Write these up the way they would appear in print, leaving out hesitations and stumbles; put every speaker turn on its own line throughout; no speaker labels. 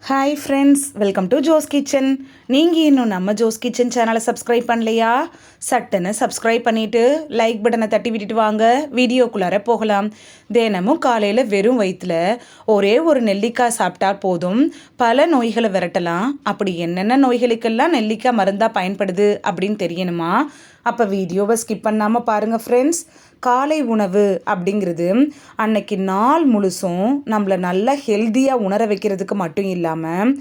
Hi friends, welcome to Jo's Kitchen. நீங்கள் இன்னும் நம்ம ஜோஸ் கிச்சன் சேனலை சப்ஸ்கிரைப் பண்ணலையா? சட்டுன்னு சப்ஸ்கிரைப் பண்ணிவிட்டு லைக் பட்டனை தட்டி விட்டுட்டு வாங்க, வீடியோக்குள்ளார போகலாம். தினமும் காலையில் வெறும் வயிற்றில் ஒரே ஒரு நெல்லிக்காய் சாப்பிட்டா போதும், பல நோய்களை விரட்டலாம். அப்படி என்னென்ன நோய்களுக்கெல்லாம் நெல்லிக்காய் மருந்தாக பயன்படுது அப்படின்னு தெரியணுமா? அப்போ வீடியோவை ஸ்கிப் பண்ணாமல் பாருங்கள் ஃப்ரெண்ட்ஸ். காலை உணவு அப்படிங்கிறது அன்னைக்கு நாள் முழுசும் நம்மளை நல்லா ஹெல்த்தியாக உணர வைக்கிறதுக்கு மட்டும் இல்லாமல்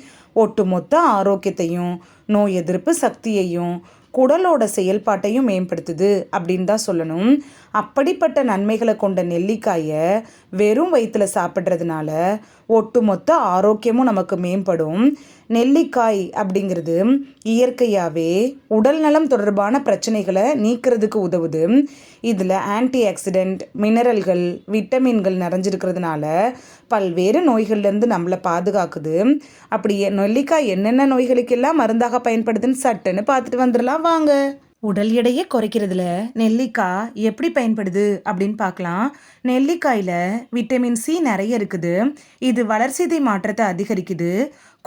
ஒட்டுமொத்த ஆரோக்கியத்தையும் நோய் எதிர்ப்பு சக்தியையும் குடலோட செயல்பாட்டையும் மேம்படுத்துது அப்படின்னு தான் சொல்லணும். அப்படிப்பட்ட நன்மைகளை கொண்ட நெல்லிக்காயை வெறும் வயிற்றில் சாப்பிட்றதுனால ஒட்டுமொத்த ஆரோக்கியமும் நமக்கு மேம்படும். நெல்லிக்காய் அப்படிங்கிறது இயற்கையாகவே உடல் நலம் தொடர்பான பிரச்சனைகளை நீக்கிறதுக்கு உதவுது. இதில் ஆன்டி ஆக்சிடென்ட், மினரல்கள், விட்டமின்கள் நிறைஞ்சிருக்கிறதுனால பல்வேறு நோய்கள்லேருந்து நம்மளை பாதுகாக்குது. அப்படி நெல்லிக்காய் என்னென்ன நோய்களுக்கெல்லாம் மருந்தாக பயன்படுதுன்னு சட்டுன்னு பார்த்துட்டு வந்துடலாம் வாங்க. உடல் எடையை குறைக்கிறதுல நெல்லிக்காய் எப்படி பயன்படுது அப்படின்னு பார்க்கலாம். நெல்லிக்காயில் விட்டமின் சி நிறைய இருக்குது. இது வளர்சிதை மாற்றத்தை அதிகரிக்குது.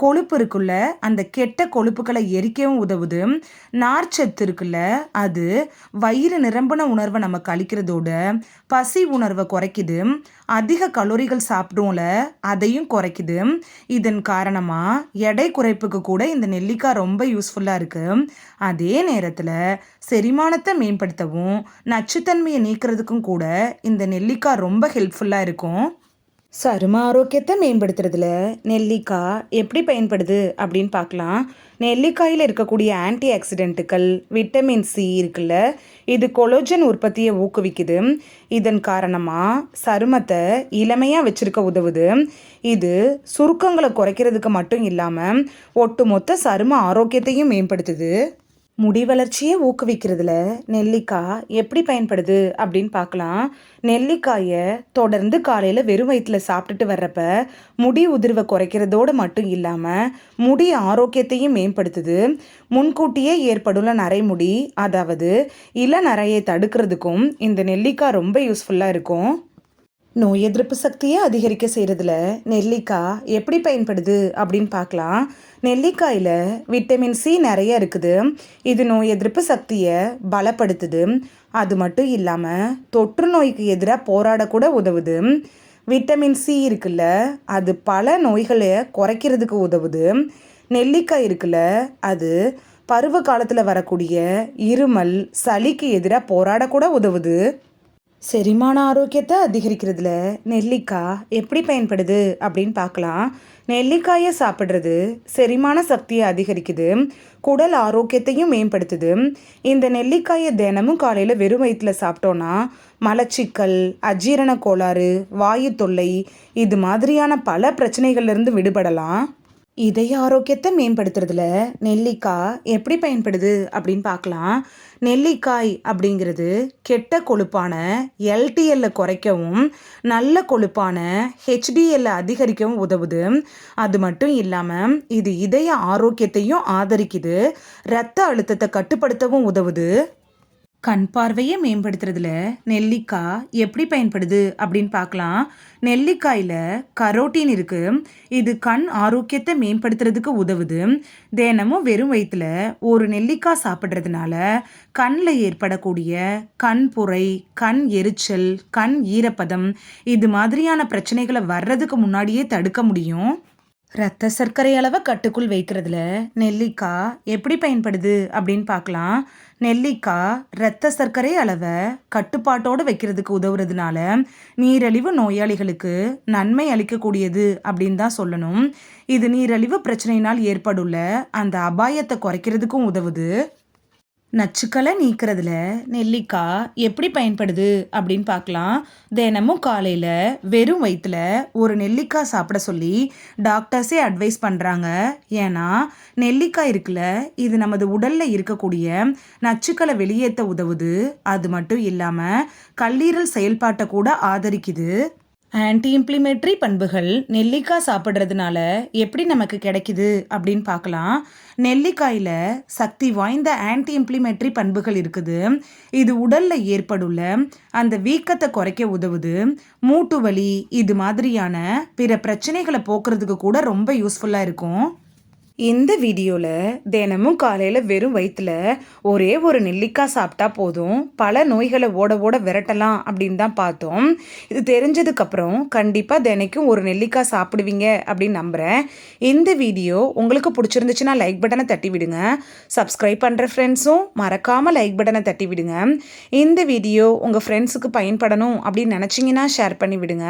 கொழுப்பு இருக்குல்ல, அந்த கெட்ட கொழுப்புகளை எரிக்கவும் உதவுது. நார்ச்சத்து இருக்குல்ல, அது வயிறு நிரம்பின உணர்வை நமக்கு அளிக்கிறதோட பசி உணர்வை குறைக்குது. அதிக கலோரிகள் சாப்பிடுவோம்ல, அதையும் குறைக்குது. இதன் காரணமாக எடை குறைப்புக்கு கூட இந்த நெல்லிக்காய் ரொம்ப யூஸ்ஃபுல்லாக இருக்குது. அதே நேரத்தில் செரிமானத்தை மேம்படுத்தவும் நச்சுத்தன்மையை நீக்கிறதுக்கும் கூட இந்த நெல்லிக்காய் ரொம்ப ஹெல்ப்ஃபுல்லாக இருக்கும். சரும ஆரோக்கியத்தை மேம்படுத்துறதுல நெல்லிக்காய் எப்படி பயன்படுது அப்படின்னு பார்க்கலாம். நெல்லிக்காயில் இருக்கக்கூடிய ஆன்டி ஆக்சிடென்ட்டுகள், விட்டமின் சி இருக்குல்ல, இது கொலோஜன் உற்பத்தியை ஊக்குவிக்குது. இதன் காரணமாக சருமத்தை இளமையாக வச்சுருக்க உதவுது. இது சுருக்கங்களை குறைக்கிறதுக்கு மட்டும் இல்லாமல் ஒட்டுமொத்த சரும ஆரோக்கியத்தையும் மேம்படுத்துது. முடி வளர்ச்சியை ஊக்குவிக்கிறதுல நெல்லிக்காய் எப்படி பயன்படுது அப்படின்னு பார்க்கலாம். நெல்லிக்காயை தொடர்ந்து காலையில் வெறும் வயிற்றில் சாப்பிட்டுட்டு வர்றப்ப முடி உதிர்வை குறைக்கிறதோடு மட்டும் இல்லாமல் முடி ஆரோக்கியத்தையும் மேம்படுத்துது. முன்கூட்டியே ஏற்படுள்ள நரைமுடி, அதாவது இளநரையை தடுக்கிறதுக்கும் இந்த நெல்லிக்காய் ரொம்ப யூஸ்ஃபுல்லாக இருக்கும். நோய் எதிர்ப்பு சக்தியை அதிகரிக்க செய்கிறதுல நெல்லிக்காய் எப்படி பயன்படுது அப்படின்னு பார்க்கலாம். நெல்லிக்காயில் விட்டமின் சி நிறைய இருக்குது. இது நோய் எதிர்ப்பு சக்தியை பலப்படுத்துது. அது மட்டும் இல்லாமல் தொற்று நோய்க்கு எதிராக போராடக்கூட உதவுது. விட்டமின் சி இருக்குல்ல, அது பல நோய்களை குறைக்கிறதுக்கு உதவுது. நெல்லிக்காய் இருக்குல்ல, அது பருவ காலத்தில் வரக்கூடிய இருமல், சளிக்கு எதிராக போராடக்கூட உதவுது. செரிமான ஆரோக்கியத்தை அதிகரிக்கிறதுல நெல்லிக்காய் எப்படி பயன்படுது அப்படின்னு பார்க்கலாம். நெல்லிக்காயை சாப்பிட்றது செரிமான சக்தியை அதிகரிக்குது, குடல் ஆரோக்கியத்தையும் மேம்படுத்துது. இந்த நெல்லிக்காயை தினமும் காலையில் வெறும் வயிற்றில் சாப்பிட்டோன்னா மலச்சிக்கல், அஜீரண கோளாறு, வாயு தொல்லை, இது மாதிரியான பல பிரச்சனைகள்லேருந்து விடுபடலாம். இதய ஆரோக்கியத்தை மேம்படுத்துறதுல நெல்லிக்காய் எப்படி பயன்படுது அப்படின்னு பார்க்கலாம். நெல்லிக்காய் அப்படிங்கிறது கெட்ட கொழுப்பான எல்டிஎல்லை குறைக்கவும் நல்ல கொழுப்பான ஹெச்டிஎல்லை அதிகரிக்கவும் உதவுது. அது மட்டும் இல்லாமல் இது இதய ஆரோக்கியத்தையும் ஆதரிக்குது, இரத்த அழுத்தத்தை கட்டுப்படுத்தவும் உதவுது. கண் பார்வையை மேம்படுத்துறதுல நெல்லிக்காய் எப்படி பயன்படுது அப்படின்னு பார்க்கலாம். நெல்லிக்காயில் கரோட்டின் இருக்குது. இது கண் ஆரோக்கியத்தை மேம்படுத்துறதுக்கு உதவுது. தினமும் வெறும் வயிற்றில் ஒரு நெல்லிக்காய் சாப்பிட்றதுனால கண்ணில் ஏற்படக்கூடிய கண் புரை, கண் எரிச்சல், கண் ஈரப்பதம், இது மாதிரியான பிரச்சனைகளை வர்றதுக்கு முன்னாடியே தடுக்க முடியும். இரத்த சர்க்கரை அளவை கட்டுக்குள் வைக்கிறதுல நெல்லிக்காய் எப்படி பயன்படுது அப்படின்னு பார்க்கலாம். நெல்லிக்காய் இரத்த சர்க்கரை அளவை கட்டுப்பாட்டோடு வைக்கிறதுக்கு உதவுறதுனால நீரிழிவு நோயாளிகளுக்கு நன்மை அளிக்கக்கூடியது அப்படின்னு தான் சொல்லணும். இது நீரிழிவு பிரச்சனையினால் ஏற்படுள்ள அந்த அபாயத்தை குறைக்கிறதுக்கும் உதவுது. நச்சுக்களை நீக்கிறதுல நெல்லிக்காய் எப்படி பயன்படுது அப்படின்னு பார்க்கலாம். தினமும் காலையில் வெறும் வயிற்றில் ஒரு நெல்லிக்காய் சாப்பிட சொல்லி டாக்டர்ஸே அட்வைஸ் பண்ணுறாங்க. ஏன்னா நெல்லிக்காய் இருக்குல்ல, இது நமது உடலில் இருக்கக்கூடிய நச்சுக்களை வெளியேற்ற உதவுது. அது மட்டும் இல்லாமல் கல்லீரல் செயல்பாட்டை கூட ஆதரிக்குது. ஆன்டி இன்ஃப்ளமேட்டரி பண்புகள் நெல்லிக்காய் சாப்பிட்றதுனால எப்படி நமக்கு கிடைக்குது அப்படின்னு பார்க்கலாம். நெல்லிக்காயில் சக்தி வாய்ந்த ஆன்டி இன்ஃப்ளமேட்டரி பண்புகள் இருக்குது. இது உடலில் ஏற்படுள்ள அந்த வீக்கத்தை குறைக்க உதவுது. மூட்டு வலி இது மாதிரியான பிற பிரச்சனைகளை போக்குறதுக்கு கூட ரொம்ப யூஸ்ஃபுல்லாக இருக்கும். இந்த வீடியோவில் தினமும் காலையில் வெறும் வயிற்றுல ஒரே ஒரு நெல்லிக்காய் சாப்பிட்டா போதும், பல நோய்களை ஓட ஓட விரட்டலாம் அப்படின்னு தான் பார்த்தோம். இது தெரிஞ்சதுக்கப்புறம் கண்டிப்பாக தினைக்கும் ஒரு நெல்லிக்காய் சாப்பிடுவீங்க அப்படின்னு நம்புகிறேன். இந்த வீடியோ உங்களுக்கு பிடிச்சிருந்துச்சுன்னா லைக் பட்டனை தட்டி விடுங்க. சப்ஸ்கிரைப் பண்ணுற ஃப்ரெண்ட்ஸும் மறக்காமல் லைக் பட்டனை தட்டி விடுங்க. இந்த வீடியோ உங்கள் ஃப்ரெண்ட்ஸுக்கு பயன்படணும் அப்படின்னு நினச்சிங்கன்னா ஷேர் பண்ணி விடுங்க.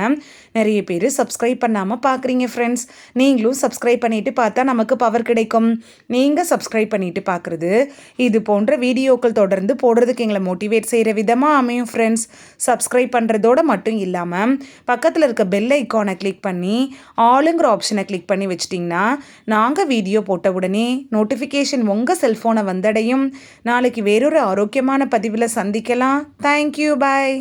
நிறைய பேர் சப்ஸ்கிரைப் பண்ணாமல் பார்க்குறீங்க ஃப்ரெண்ட்ஸ். நீங்களும் சப்ஸ்கிரைப் பண்ணிவிட்டு பார்த்தா நமக்கு பவர் கிடைக்கும். நீங்கள் சப்ஸ்கிரைப் பண்ணிட்டு பார்க்குறது இது போன்ற வீடியோக்கள் தொடர்ந்து போடுறதுக்கு எங்களை மோட்டிவேட் செய்கிற விதமாக அமையும் ஃப்ரெண்ட்ஸ். சப்ஸ்கிரைப் பண்ணுறதோடு மட்டும் இல்லாமல் பக்கத்தில் இருக்க பெல் ஐக்கானை கிளிக் பண்ணி ஆளுங்கிற ஆப்ஷனை கிளிக் பண்ணி வச்சிட்டிங்கன்னா நாங்கள் வீடியோ போட்ட உடனே நோட்டிஃபிகேஷன் உங்கள் செல்ஃபோனை வந்தடையும். நாளைக்கு வேறொரு ஆரோக்கியமான பதிவில் சந்திக்கலாம். தேங்க்யூ, பாய்.